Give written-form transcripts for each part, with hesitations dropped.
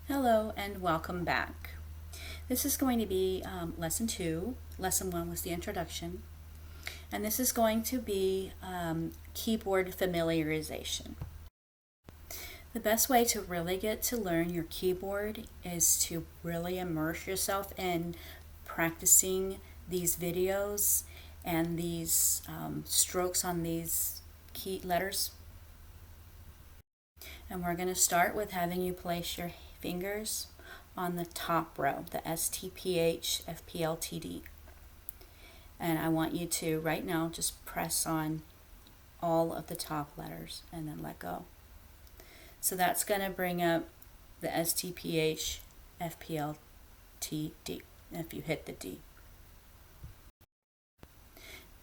Hello and welcome back. This is going to be lesson 2. Lesson 1 was the introduction. And this is going to be keyboard familiarization. The best way to really get to learn your keyboard is to really immerse yourself in practicing these videos and these strokes on these key letters. And we're going to start with having you place your fingers on the top row, the S, T, P, H, F, P, L, T, D. And I want you to, right now, just press on all of the top letters and then let go. So that's going to bring up the S, T, P, H, F, P, L, T, D, if you hit the D.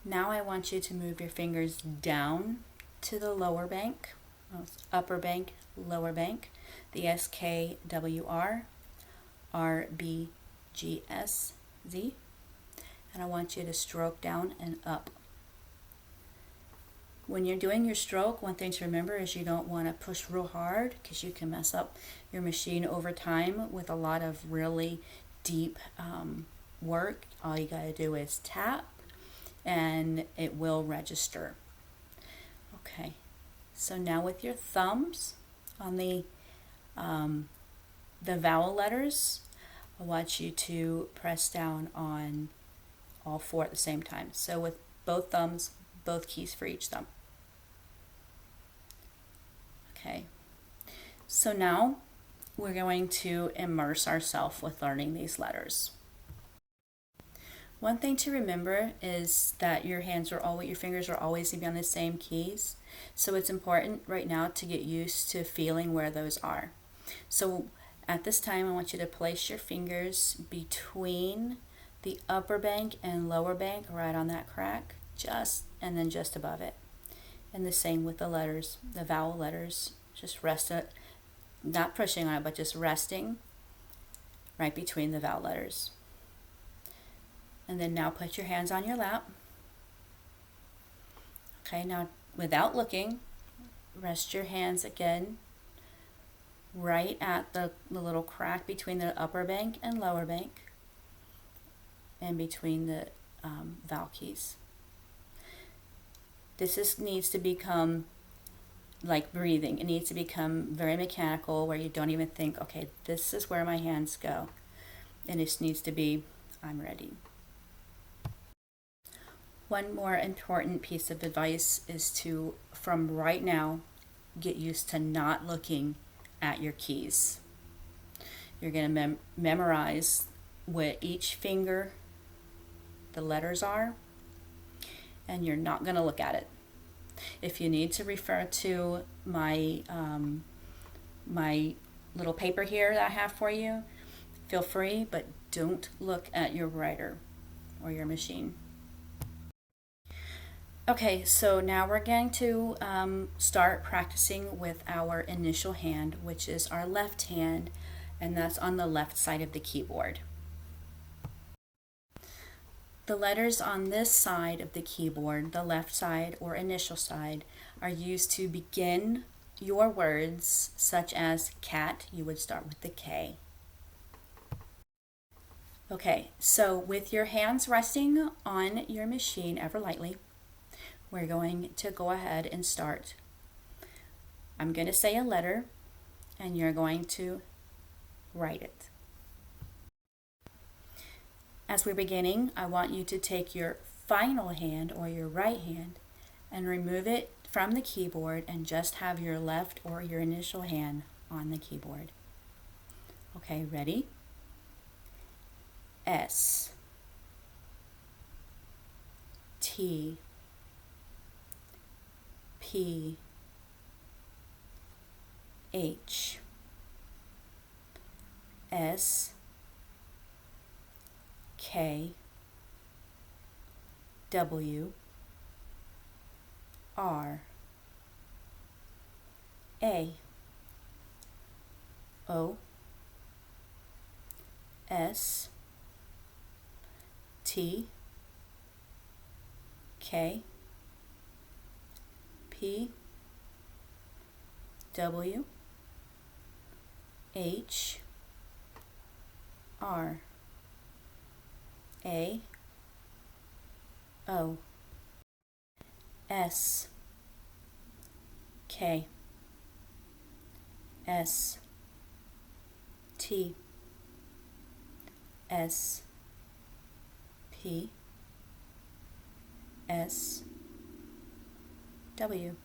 Now I want you to move your fingers down to the lower bank, upper bank, lower bank, the S, K, W, R, R, B, G, S, Z. And I want you to stroke down and up. When you're doing your stroke, one thing to remember is you don't want to push real hard because you can mess up your machine over time with a lot of really deep work. All you got to do is tap and it will register. Okay, so now with your thumbs on the vowel letters, I want you to press down on all 4 at the same time. So with both thumbs, both keys for each thumb. Okay, so now we're going to immerse ourselves with learning these letters. One thing to remember is that your fingers are always going to be on the same keys. So it's important right now to get used to feeling where those are. So at this time, I want you to place your fingers between the upper bank and lower bank, right on that crack, and then just above it. And the same with the letters, the vowel letters. Just rest it, not pushing on it, but just resting right between the vowel letters. And then now put your hands on your lap. Okay, now without looking, rest your hands again right at the little crack between the upper bank and lower bank and between the vowel keys. This needs to become like breathing. It needs to become very mechanical where you don't even think, okay, this is where my hands go. And it needs to be, I'm ready. One more important piece of advice is to, from right now, get used to not looking at your keys. You're going to memorize what each finger the letters are, and you're not going to look at it. If you need to refer to my my little paper here that I have for you, feel free, but don't look at your writer or your machine. Okay, so now we're going to start practicing with our initial hand, which is our left hand, and that's on the left side of the keyboard. The letters on this side of the keyboard, the left side or initial side, are used to begin your words, such as cat. You would start with the K. Okay, so with your hands resting on your machine ever lightly, we're going to go ahead and start. I'm going to say a letter, and you're going to write it. As we're beginning, I want you to take your final hand or your right hand and remove it from the keyboard and just have your left or your initial hand on the keyboard. Okay, ready? S, T, P, H, S, K, W, R, A, O, S, T, K, P, W, H, R A O S K S T S P S W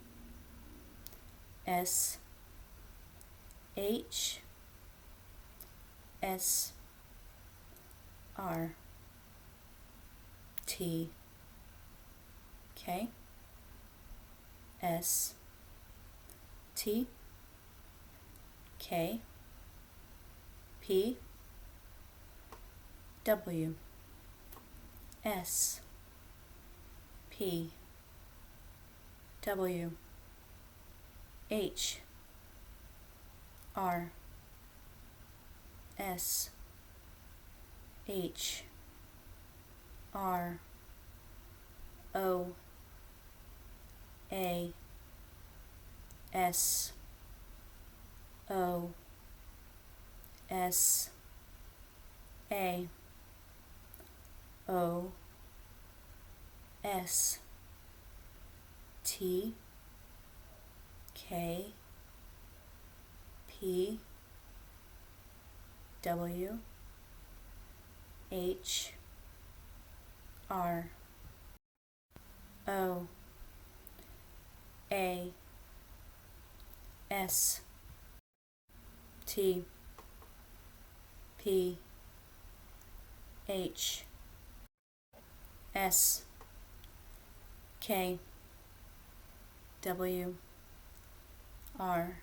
S H S R T K S T K P W S P W H R S H R O A S O S A O S T K P W H R O A S T P H S K W R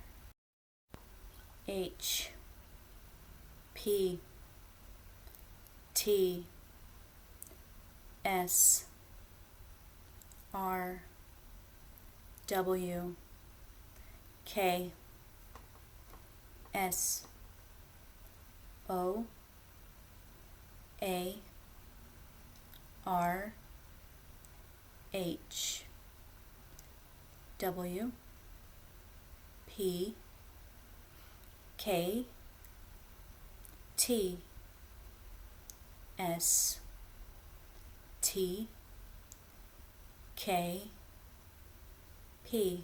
H P T S R W K S O A R H W P K T S T K P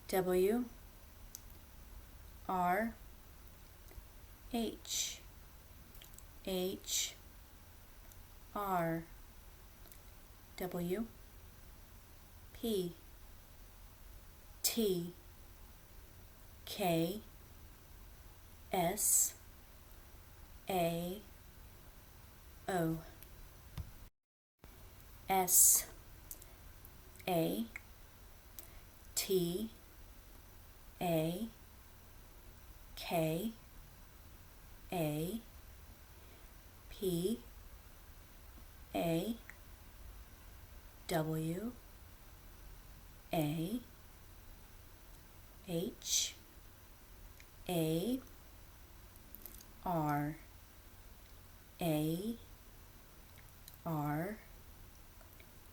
W R H H R W P T K S A O S A T A K A P A W A H A R A R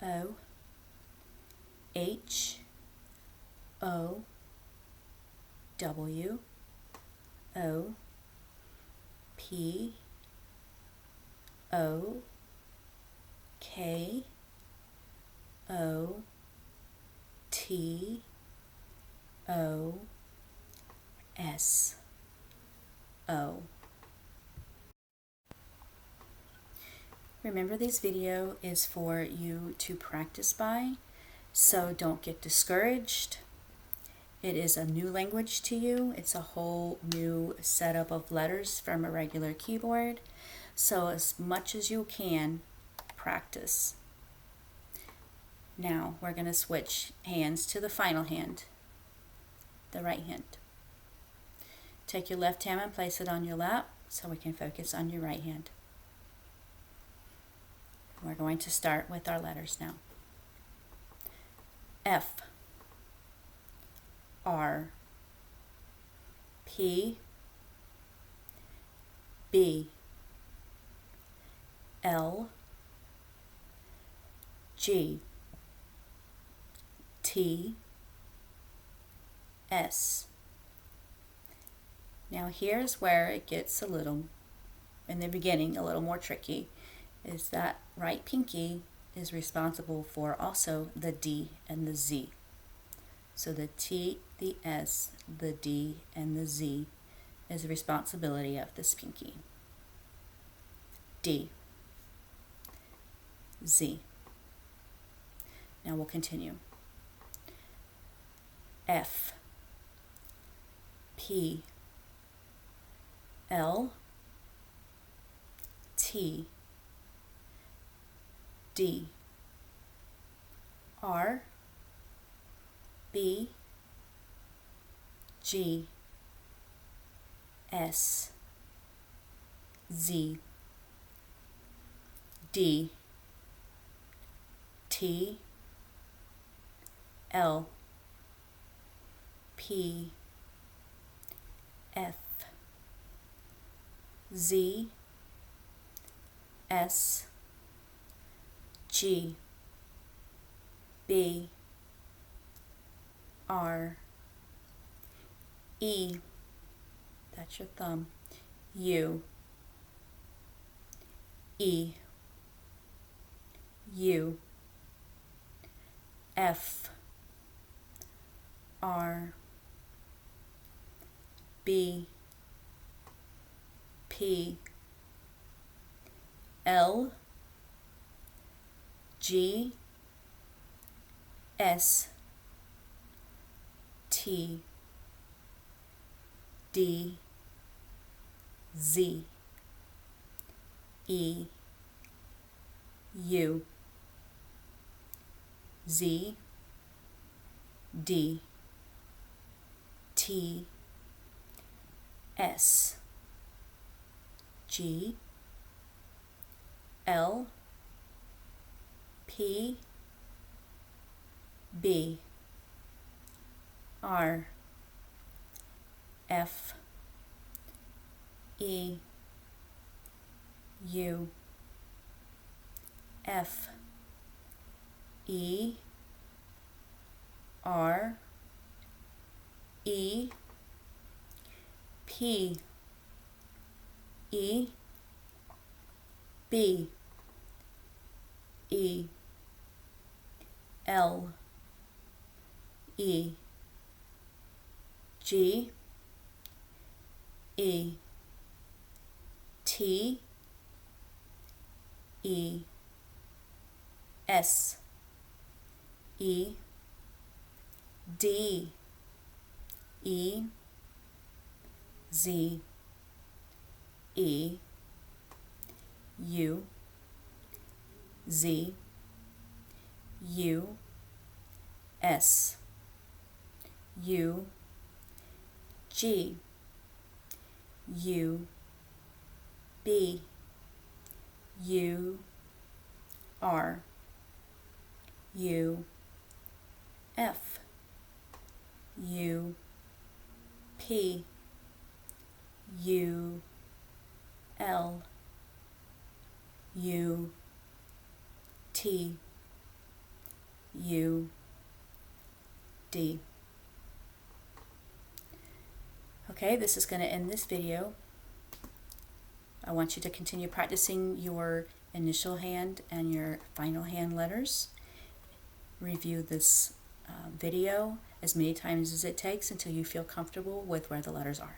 O H O W O P O K O T O S O. Remember, this video is for you to practice by, so don't get discouraged. It is a new language to you. It's a whole new setup of letters from a regular keyboard. So as much as you can, practice. Now we're going to switch hands to the final hand, the right hand. Take your left hand and place it on your lap so we can focus on your right hand. We're going to start with our letters now. F R P B L G T S. Now here's where it gets a little in the beginning, a little more tricky, is that right pinky is responsible for also the D and the Z. So the T, the S, the D, and the Z is the responsibility of this pinky. D, Z. Now we'll continue. F, P, L, T, D, R, B, G, S, Z, D, T, L, P, F, Z, S, G, B, R, E, that's your thumb, U, E, U, F, R, B, P, L, G, S, T, D, Z, E, U, Z, D, T, S, G, L, P, B, R, F, E, U, F, E, R, E, P, E, B, E, L, E, G, E, T, E, S, E, D, E, Z, E, U, Z, U, S, U, G, U, B, U, R, U, F, U, P, U, L, U, T, U, D. Okay, this is going to end this video. I want you to continue practicing your initial hand and your final hand letters. Review this video as many times as it takes until you feel comfortable with where the letters are.